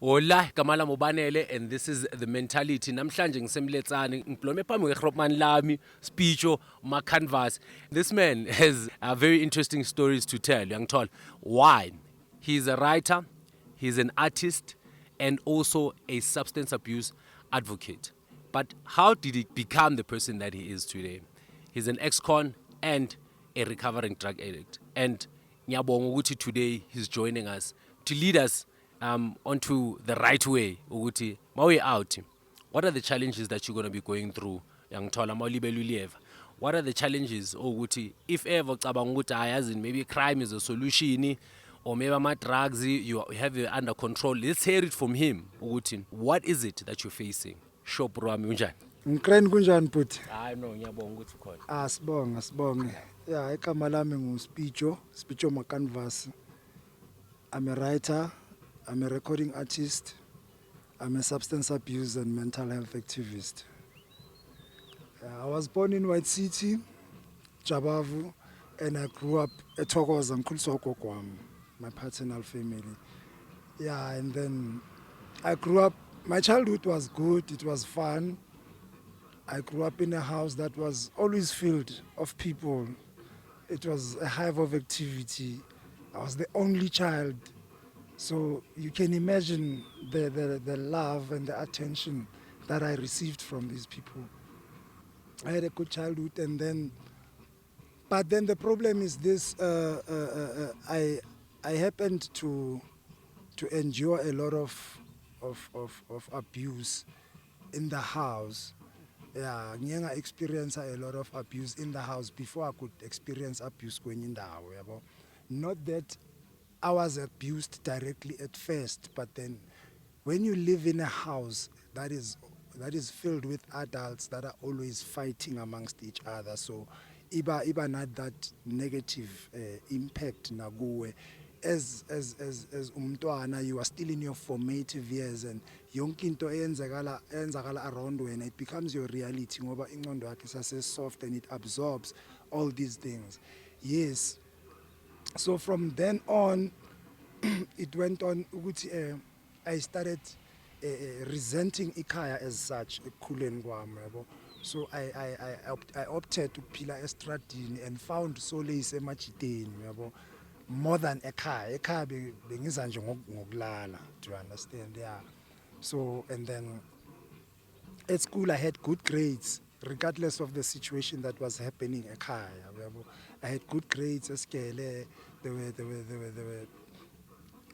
Hola, Kamala Mobanele, and this is the mentality. Namhlanje ngisemletsani ngiblome phambi kwegrobman lami Spijo Makanvas. This man has very interesting stories to tell. Yangithola. Why? He's a writer, he's an artist, and also a substance abuse advocate. But how did he become the person that he is today? He's an ex-con and a recovering drug addict. And ngiyabonga ukuthi today he's joining us to lead us onto the right way. Ukuthi mawe out, what are the challenges that you're going to be going through? Yangithola mawulibele uliyeva. What are the challenges? Ukuthi if ever cabanga ukuthi ayazi maybe crime is a solution or maybe ama drugs you have it under control. Let's hear it from him. Ukuthi what is it that you're facing? Sho bro wami unjani? Ngikreni kunjani bhuti? Hayi no ngiyabonga ukuthi ukhona. Sibonge. Yeah, igama lami nguSpijo Makanvas. I'm a writer, I'm a recording artist, I'm a substance abuse and mental health activist. I was born in White City, Jabavu, and I grew up at Thokoza, my paternal family. Yeah, and then I grew up, my childhood was good, it was fun. I grew up in a house that was always filled of people. It was a hive of activity. I was the only child. So you can imagine the love and the attention that I received from these people. I had a good childhood, but then the problem is this, I happened to endure a lot of abuse in the house. Yeah, I experienced a lot of abuse in the house before I could experience abuse going in the house. Not that I was abused directly at first, but then when you live in a house that is filled with adults that are always fighting amongst each other, so iba not that negative impact naguwe. As umntwana, you are still in your formative years, and yonke into eyenzakala around when it becomes your reality ngoba ingqondo yakhe isase soft and it absorbs all these things. Yes. So from then on, it went on ukuthi I started resenting ikhaya as such ekukhuleni kwami yabo. So I opted to phila estradini and found solace emajiteni yabo. More than ekhaya bengiza nje ngokulala, do you understand? Yeah. So and then at school I had good grades regardless of the situation that was happening ekhaya. I had good grades esikele. There were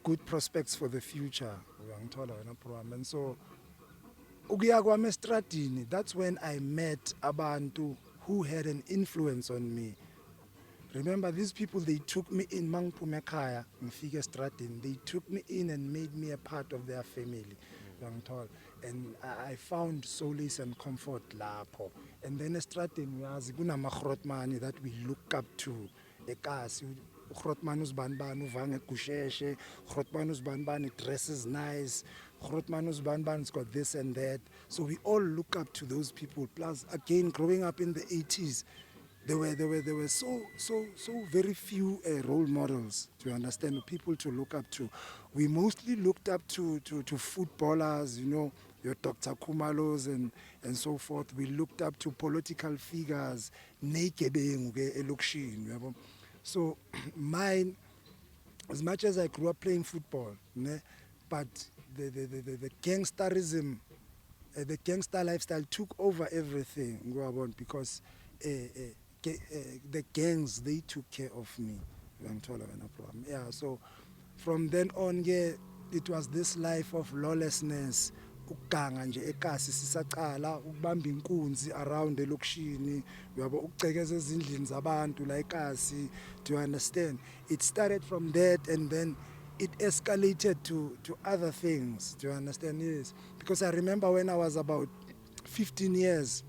good prospects for the future. And so ukuya kwami estradini, that's when I met abantu who had an influence on me. Remember, these people, they took me in Mangpumekaya, Mfike Stratton. They took me in and made me a part of their family. And I found solace and comfort lapho. And then Stratton was Gunamakrotmani that we look up to. Ekasi, Krotmanus Banban, Uvange Kusheshe, Krotmanus Banban, dresses nice, Krotmanus Banban's got this and that. So we all look up to those people. Plus, again, growing up in the 80s, there were so very few role models, to understand, people to look up to. We mostly looked up to footballers, your Dr. Kumalos and so forth. We looked up to political figures, so mine, as much as I grew up playing football, but the gangsterism, the gangster lifestyle took over everything, because the gangs, they took care of me. Yeah, so from then on, yeah, it was this life of lawlessness. Ukuganga nje ekasi sisaqala ukubamba inkunzi around elokishini, uyabo, ukucekeza ezindlini zabantu la ekasi. Do you understand? It started from that, and then it escalated to other things. Do you understand? Yes, because I remember when I was about 15 years,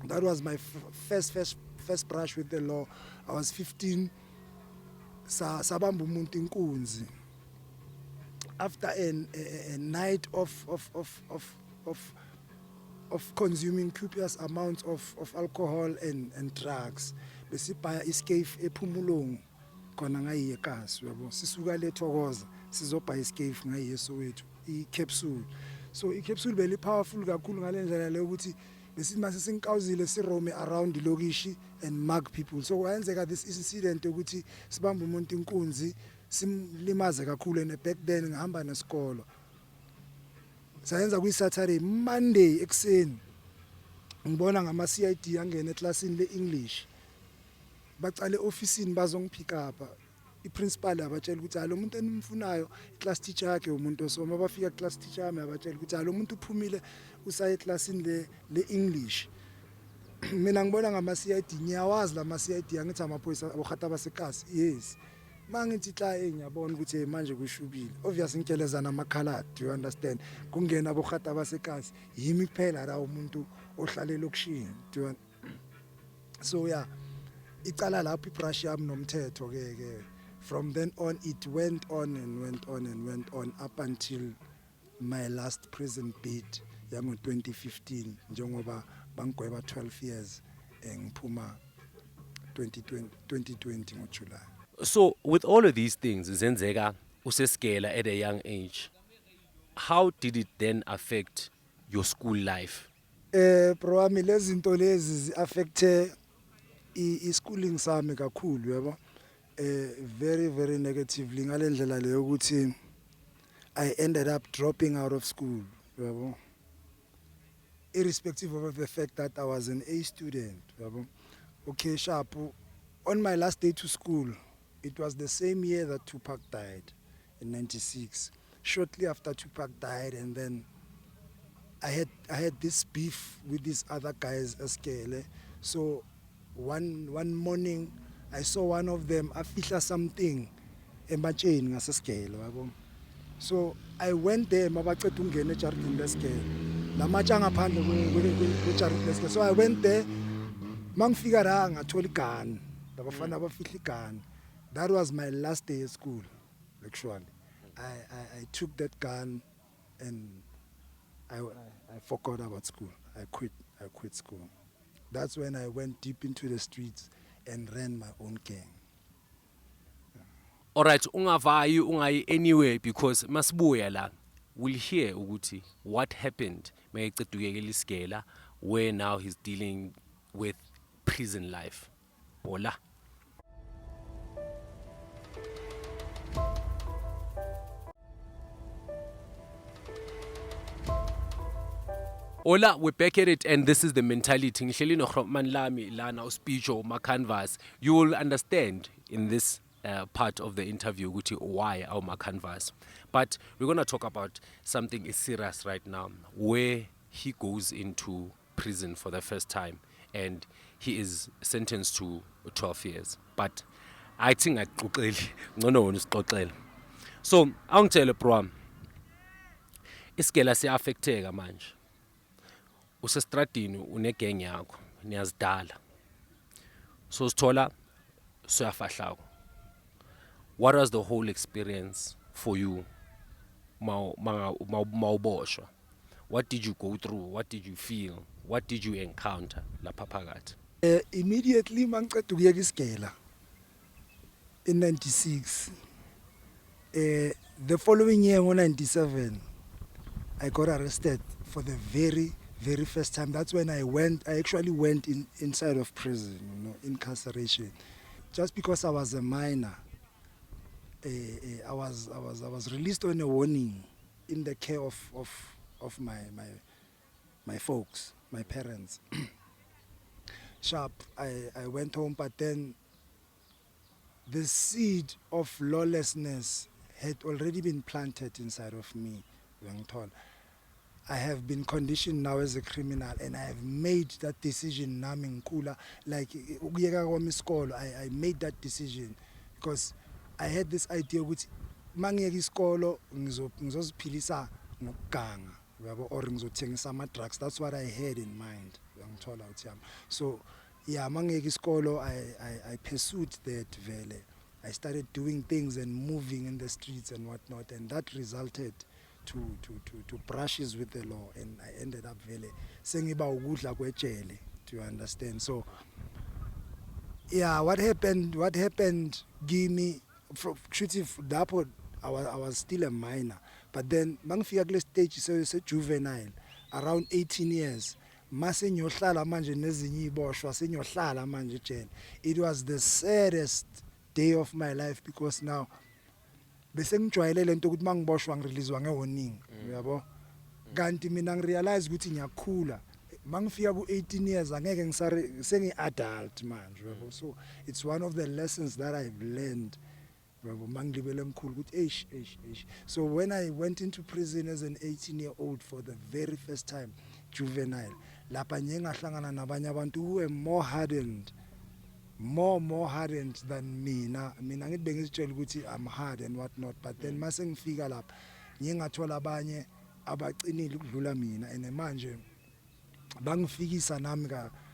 that was my first brush with the law. I was 15. Sabamba umuntu inkunzi. After a night of consuming copious amounts of alcohol and drugs, besibhaya escape ephumulong khona ngayiye eKasi, yabo, sisuka le Thokoza sizobhaya escape ngayiye Soweto. i-capsule. So i-capsule beli powerful kakhulu ngale ndlela leyo ukuthi besithi mase sinkawuzile sirome around ilokishi and mug people. So kwayenzeka this incident ukuthi sibamba umuntu inkunzi simlimaze kakhulu, and back then ngihamba nesikolo. Sayenza kwi-Saturday, Monday ekseni ngibona ngama-CID angena eklasini le-English, bacale ofisini bazongipick up. I-principal abatshela ukuthi lo muntu enimfunayo i-class teacher yakhe umuntu osoma. Bafika class teacher yami abatshela ukuthi lo muntu uphumile usaye eklasini le-English. Mina ngibona ngama-CID, ngiyawazi lama-CID angithi amaphoyisa abohata basekasi. Yes, mangithi xa ngiyabona ukuthi manje kushubile, obviously ngikelezana amakhaladi, do you understand, kungena abohata basekasi yimi kuphela la umuntu ohlale lokishini, do you. So yeah, icala lapho ibrush yami nomthetho ke. From then on it went on and went on and went on up until my last prison bid yango 2015, njengoba bangigweba 12 years ngiphuma 2020 ngoJuly. So with all of these things zenzeka usesikela at a young age, how did it then affect your school life? Bro wami lezi zinto lezi zi-affecte i-schooling sami kakhulu, yabo. Very very negatively ngale ndlela leyo ukuthi I ended up dropping out of school, yabo. Irrespective of the fact that I was an A student, yabo. Okay, sharp. On my last day to school, it was the same year that Tupac died in 96. Shortly after Tupac died, and then I had this beef with these other guys eskele. So one morning I saw one of them afihla something ematsheni ngaseskele, yabo. So I went there mabaceda ungena ejaridini leskele. Lamatsha ngaphandle kwejaridini leskele. So I went there, mangifika la ngathola igun. Labafana abafihla igun. That was my last day at school, actually. I took that gun and I forgot about school. I quit school. That's when I went deep into the streets and ran my own gang. All right, ungavayi ungayi anywhere, because masibuya la we'll hear ukuthi what happened mayeceda ukuyekela isikela, where now he's dealing with prison life. Hola. Hola, we're back at it, and this is the mentality. Ngihleli noHropman lami lana Spijo Makanvas. You will understand in this part of the interview why our Makanvas. But we're going to talk about something serious right now, where he goes into prison for the first time and he is sentenced to 12 years. But I think so angitshele bro, isikela siyaffecteka manje. Usestradini unegeng yakho niyazidala, so sithola soyafahlako. What was the whole experience for you mawuboshwa? What did you go through? What did you feel? What did you encounter lapha phakathi? Immediately mangiceda ukuyeka isikela in 96, the following year in 97 I got arrested for the very first time. That's when I actually went inside of prison, incarceration. Just because I was a minor, I was released on a warning in the care of my folks, my parents. Sharp, I went home, but then the seed of lawlessness had already been planted inside of me. I have been conditioned now as a criminal, and I have made that decision nami ngikula, like ukuyeka kwami isikolo. I made that decision because I had this idea ukuthi mangiyeka isikolo ngizoziphilisa ngokuganga, yabo, or ngizothengisa ama drugs. That's what I had in mind. So yeah, mangiyeka isikolo, I pursued that vele. I started doing things and moving in the streets and whatnot, and that resulted to brushes with the law, and I ended up vele sengiba ukudla kwejele, do you understand? So yeah, what happened give me I was still a minor, but then mangifika kule stage se juvenile around 18 years mase ngiyohlala manje nezinye iboshwa sengiyohlala manje ejele. It was the saddest day of my life because now bese ngijwayele lento ukuthi mangiboshwa ngireleasewa ngewarning uyabo, kanti mina ngirealize ukuthi ngiyakhula mangifika ku 18 years angeke sengi adult manje uyabo. So it's one of the lessons that I've learned uyabo mangilibele ngikhulu ukuthi eish. So when I went into prison as an 18-year-old for the very first time, juvenile, lapha nje ngahlangana nabanye abantu who were more hardened than mina ngithi bengizitshela ukuthi I'm hard and what not, but then mase ngifika lapha ngingathola abanye abacinile ukudlula mina and manje bangifikisa nami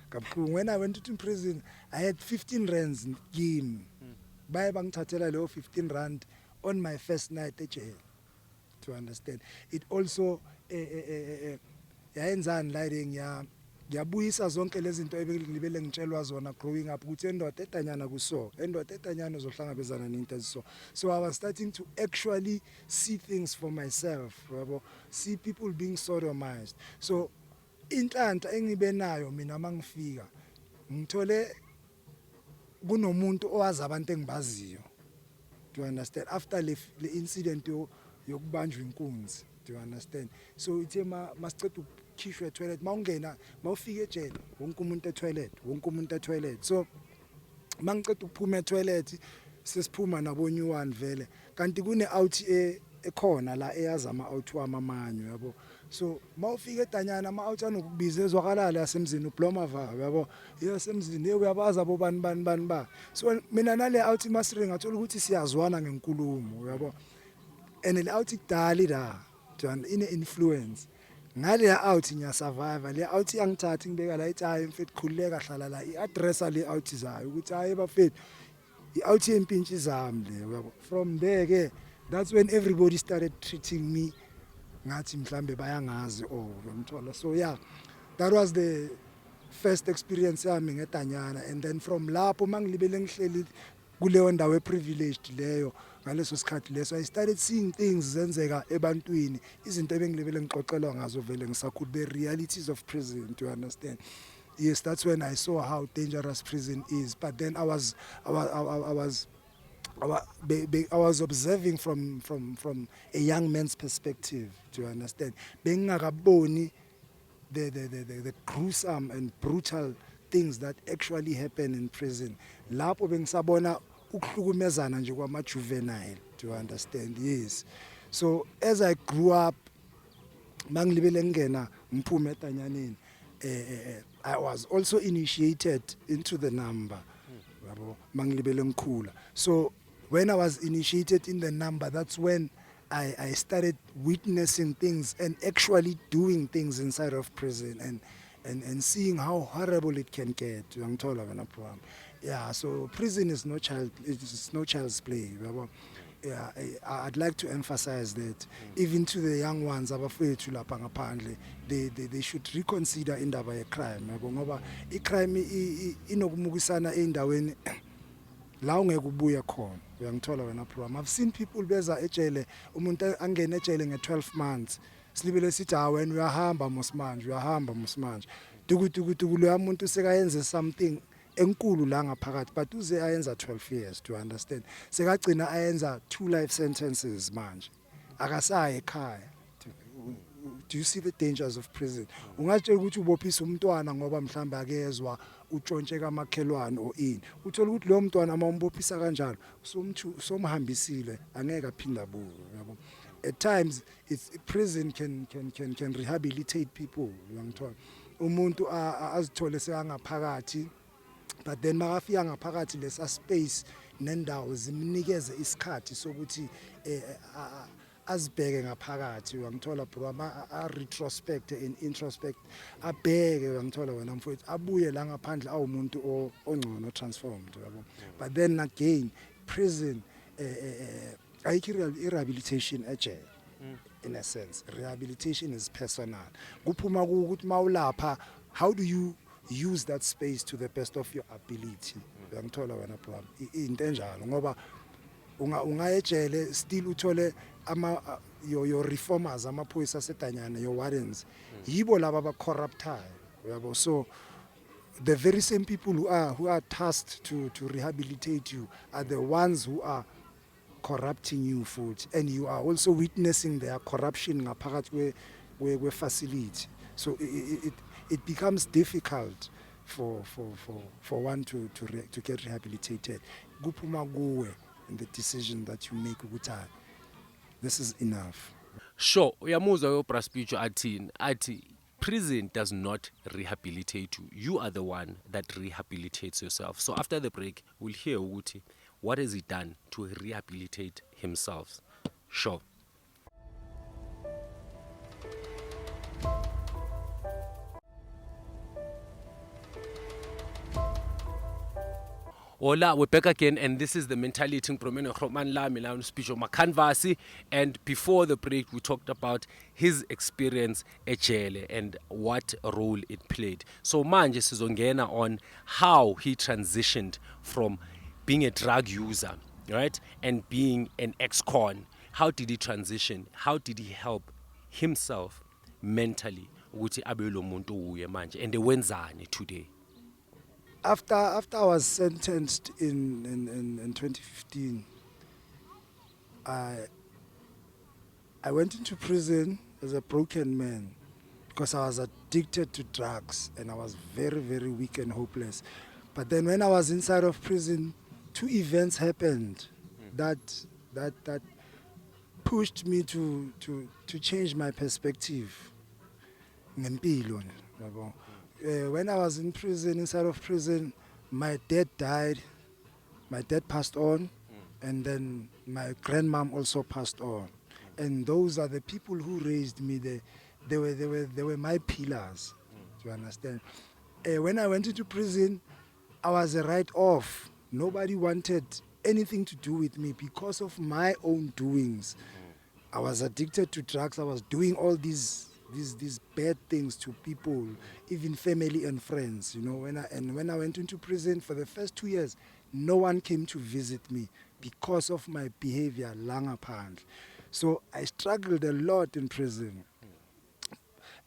kabuhlungu. When I went into prison I had 15 rands game, baye bangithathela leyo 15 rand on my first night ejail, to understand. It also yayenzani lighting ngiyabuyisa zonke lezi zinto ebelibele ngitshelwa zona growing up ukuthi endoda etanyana kuso, endoda etanyana uzohlangabezana nento eziso. So I was starting to actually see things for myself yabo, see people being sodomized. So inhlanhla engibe nayo mina mangifika ngithole kunomuntu owazi abantu engibaziyo, do you understand, after le incident yokubanjwa inkunzi, do you understand. So ithe masiceda ukukhishwa etoilet mawungena mawufika ejele wonke umuntu etoilet, so mangiceda ukuphuma etoilet sesiphuma nabonyuwani vele, kanti kune out ekhona la eyazi ama out wamamanye yabo. So mawufika etanyana ama out anokubiza ezwakalala yasemzini ubloma va yabo, yasemzini uyabaza abo bani ba. So mina nale out masiringa athola ukuthi siyazwana ngenkulumo yabo, and le out idali la ine influence ngale out ngiyasurvive. Le out yangithatha ngibeka la ithi hayi mfethu khululeka hlala la, i-address le out zayo ukuthi hayi bafethu i-out yempintshi zami le yabo. From there ke that's when everybody started treating me ngathi mhlambe bayangazi ngimthola. So yeah, that was the first experience yami ngetanyana, and then from lapho mangilibele ngihleli kuleyo ndawo eprivileged leyo ngaleso sikhathi leso, I started seeing things zenzeka ebantwini, izinto ebengilibele ngixoxelwa ngazo vele ngisakhula, the realities of prison, to understand. Yes, that's when I saw how dangerous prison is. But then I was observing from a young man's perspective, to understand. Bengingakaboni the gruesome and brutal things that actually happen in prison. Lapho bengisabona ukuhlukumezana nje kwama juvenile, to understand. Yes. So as I grew up, mangilibele ngena ngiphume etanyaneni, I was also initiated into the number. Mangilibele ngikhula. So when I was initiated in the number, that's when I started witnessing things and actually doing things inside of prison and seeing how horrible it can get. Yeah, so prison is it's no child's play. Yeah, I'd like to emphasize that even to the young ones abafethu lapha ngaphandle, they should reconsider indaba ye crime ngoba I crime inokumukisana endaweni la ungeke ubuye khona. Uyangithola wena program. I've seen people beza ejele, umuntu angena ejele nge12 months silibele sithi wena uyahamba musimanje tuku lo umuntu sekayenze something enkulu la ngaphakathi, but uze ayenza 12 years, to understand. Sekagcina ayenza 2 life sentences manje akasaye ekhaya. Do you see the dangers of prison? Ungatshela ukuthi ubophisa umntwana ngoba mhlawumbe akezwa utshontshe kamakhelwane or ini, uthola ukuthi lo mntwana mawumbophisa kanjalo somhambisile angeke aphinda buye yabo. At times prison can rehabilitate people. Uyangithola umuntu azithole seyangaphakathi, but then makafika ngaphakathi lesa space nendawo zimnikeze isikhathi sokuthi azibheke ngaphakathi. Uyangithola bro, a retrospect and introspect, abheke. Uyangithola wena mfowethu, abuye la ngaphandle awumuntu ongcono transformed yabo. But then again prison ayikho rehabilitation ejele. In a sense rehabilitation is personal. Kuphuma ukuthi mawulapha, how do you use that space to the best of your ability? Uyangithola wena bro, into enjalo ngoba ungayejele still uthole your reformers, amaphoyisa asetanyana, your wardens, yibo laba abacorruptayo, uyabo. So the very same people who are tasked to rehabilitate you are the ones who are corrupting you futhi, and you are also witnessing their corruption ngaphakathi kwe-facility. So it becomes difficult for one to get rehabilitated. Kuphuma kuwe in the decision that you make ukuthi this is enough. Sure, uyamuzwa yobra Spijo athi prison does not rehabilitate you. You are the one that rehabilitates yourself. So after the break, we'll hear ukuthi what has he done to rehabilitate himself. Sure. Hola, we're back again, and this is the mentality Promeno Spijo Makanvas. And before the break, we talked about his experience at jail and what role it played. So manje sizongena on how he transitioned from being a drug user, right, and being an ex-con. How did he transition? How did he help himself mentally? Ukuthi abe lo muntu uye manje, and wenzani today? After I was sentenced in 2015, I went into prison as a broken man because I was addicted to drugs and I was very, very weak and hopeless. But then when I was inside of prison, two events happened that pushed me to change my perspective. Ngempilo, yabo. When I was in prison, inside of prison, my dad died. My dad passed on, and then my grandmom also passed on. And those are the people who raised me. They were my pillars. Do you understand? When I went into prison, I was a write-off. Nobody wanted anything to do with me because of my own doings. I was addicted to drugs. I was doing all these bad things to people, even family and friends, you know. When I went into prison for the first 2 years, no one came to visit me because of my behavior langaphandle. So I struggled a lot in prison.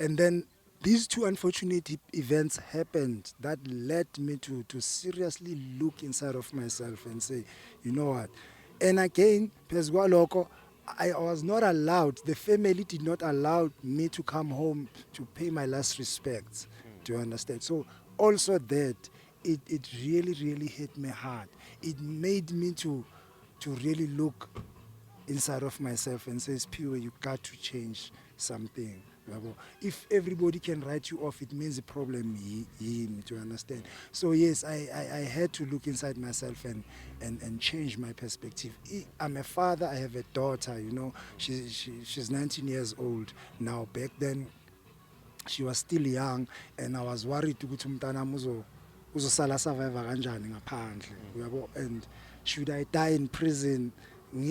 And then these two unfortunate events happened that led me to seriously look inside of myself and say, you know what? And again, I was not allowed, the family did not allow me to come home to pay my last respects. Do you understand? So also that, it really, really hit me hard. It made me to really look inside of myself and say, Spijo, you got to change something. If everybody can write you off, it means the problem him, to understand. So yes, I had to look inside myself and change my perspective. I'm a father, I have a daughter, you know. She's 19 years old now. Back then, she was still young, and I was worried ukuthi umntana uzosala survive kanjani ngaphandle. And should I die in prison,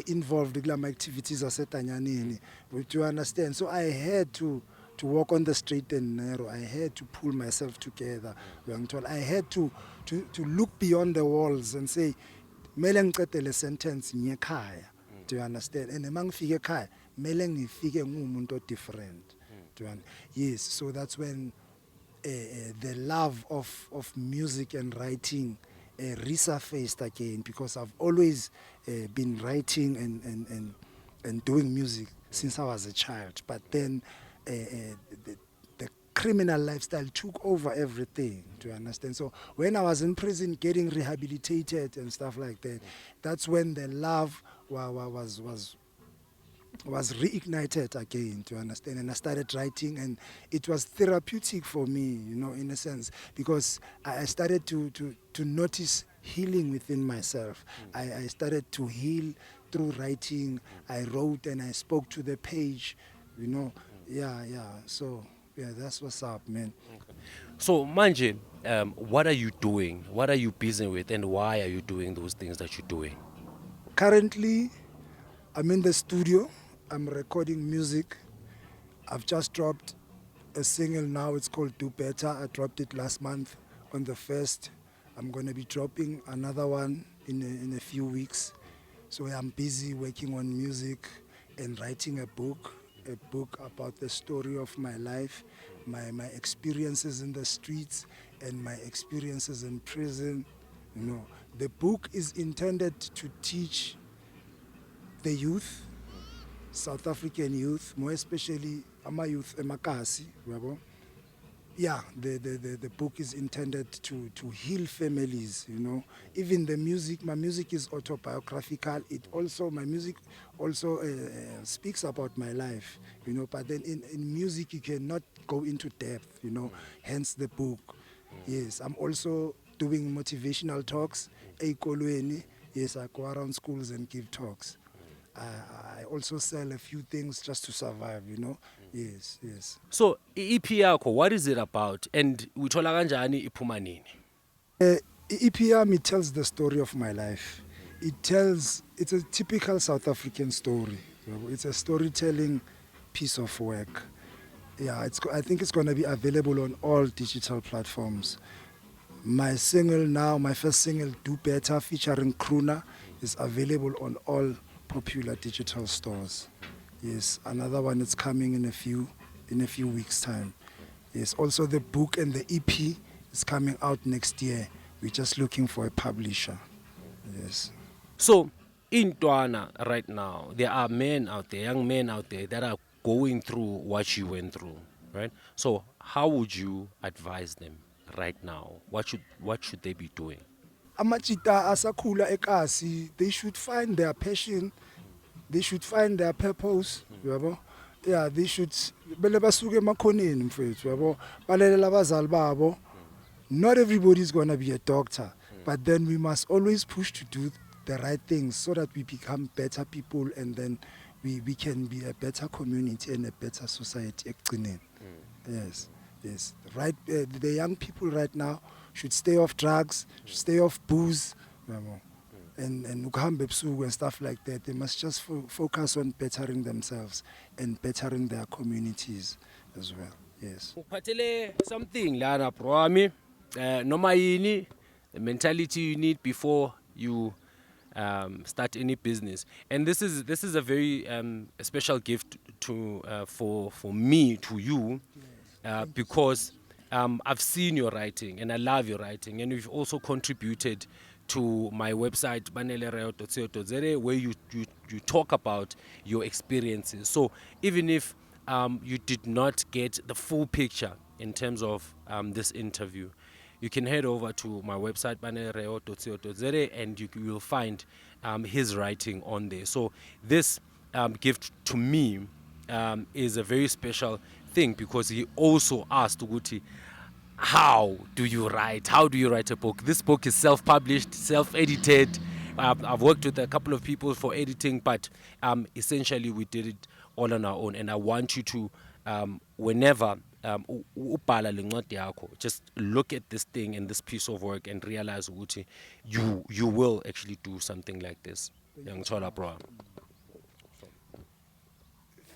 involved in my activities asetanyanini? Do you understand? So I had to walk on the straight and narrow. I had to pull myself together. I had to look beyond the walls and say, mele ngiqedele sentence ngiyekhaya. Do you understand? And uma ngifike ekhaya, mele ngifike ngumuntu different. Yes, so that's when the love of music and writing resurfaced again, because I've always been writing and doing music since I was a child. But then the criminal lifestyle took over everything, do you understand? So when I was in prison getting rehabilitated and stuff like that, that's when the love was reignited again, to understand, and I started writing, and it was therapeutic for me, you know, in a sense, because I started to notice healing within myself. I started to heal through writing. I wrote and I spoke to the page, you know. So that's what's up, man. Okay. So manje, what are you doing? What are you busy with, and why are you doing those things that you're doing? Currently, I'm in the studio. I'm recording music. I've just dropped a single now. It's called Do Better. I dropped it last month on the 1st. I'm going to be dropping another one in a few weeks. So I'm busy working on music. and writing a book about the story of my life, my experiences in the streets and my experiences in prison. You know, the book is intended to teach the youth, South African youth, more especially ama youth emakasi, yabo. Yeah, the book is intended to heal families, you know. Even the music, my music is autobiographical. My music also speaks about my life, you know. But then in music, you cannot go into depth, you know, hence the book. Yes, I'm also doing motivational talks. Eikolweni. Yes, I go around schools and give talks. I also sell a few things just to survive, you know. Yes, yes. So i-EP yakho, what is it about, and uyithola kanjani iphuma nini? EPM, it tells the story of my life. It's a typical South African story. It's a storytelling piece of work. Yeah, I think it's going to be available on all digital platforms. My single now, my first single, Do Better, featuring Kruna, is available on all popular digital stores. Yes, another one is coming in a few weeks' time. Yes, also the book and the EP is coming out next year. We're just looking for a publisher. Yes. So in Tuana right now, there are men out there, young men out there that are going through what you went through, right? So how would you advise them right now? What should they be doing? Amachita asakula ekasi, they should find their passion, they should find their purpose, yabo. Yeah, they should bele basuke emakhoneni mfethu, yabo. Balalela abazali babo. Not everybody is going to be a doctor, but then we must always push to do the right things so that we become better people, and then we can be a better community and a better society. Yes, yes. Right, the young people right now should stay off drugs, should stay off booze, and ukuhamba ebusuku and stuff like that. They must just focus on bettering themselves and bettering their communities as well. Yes. Uphathele something lana bro wami, noma yini the mentality you need before you start any business. And this is a very special gift to for me to you, because I've seen your writing and I love your writing, and you've also contributed to my website banelereo.co.za, where you talk about your experiences. So even if you did not get the full picture in terms of this interview, you can head over to my website banelereo.co.za and you will find his writing on there. So this gift to me is a very special thing, because he also asked Uguti, how do you write? How do you write a book? This book is self-published, self-edited. I've worked with a couple of people for editing, but essentially we did it all on our own. And I want you to, whenever ubhala le ncwadi yakho, just look at this thing and this piece of work and realize ukuthi you will actually do something like this. Ngiyangithola bro.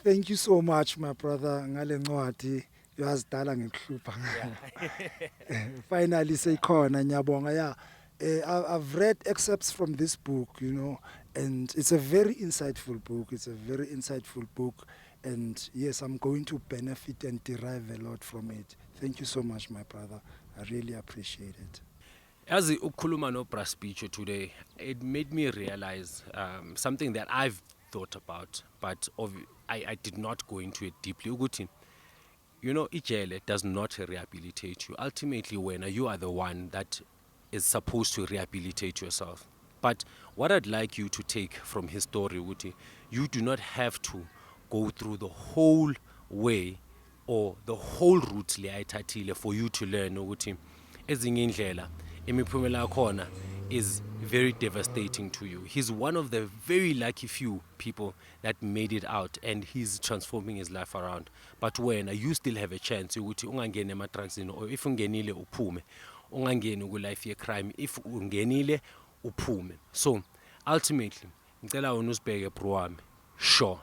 Thank you so much, my brother. Ngale ncwadi yazidala ngikuhlupha. Finally seyikhona, ngiyabonga. Yeah. I've read excerpts from this book, you know, and it's a very insightful book. It's a very insightful book, and yes, I'm going to benefit and derive a lot from it. Thank you so much, my brother. I really appreciate it. As ukukhuluma no Bra Spijo today, it made me realize something that I've thought about, but I did not go into it deeply. Uguti, you know, ijele does not rehabilitate you. Ultimately, when you are the one that is supposed to rehabilitate yourself. But what I'd like you to take from his story, Uguti, you do not have to go through the whole way or the whole route le ayithathile for you to learn ukuthi ezinye indlela imiphumela yakhona is very devastating to you. He's one of the very lucky few people that made it out, and he's transforming his life around. But when you still have a chance ukuthi ungangene ema-drugsini, or if ungenile uphume, ungangeni ku-life ye-crime, if ungenile uphume. So ultimately ngicela wena usibheke bro wami, sure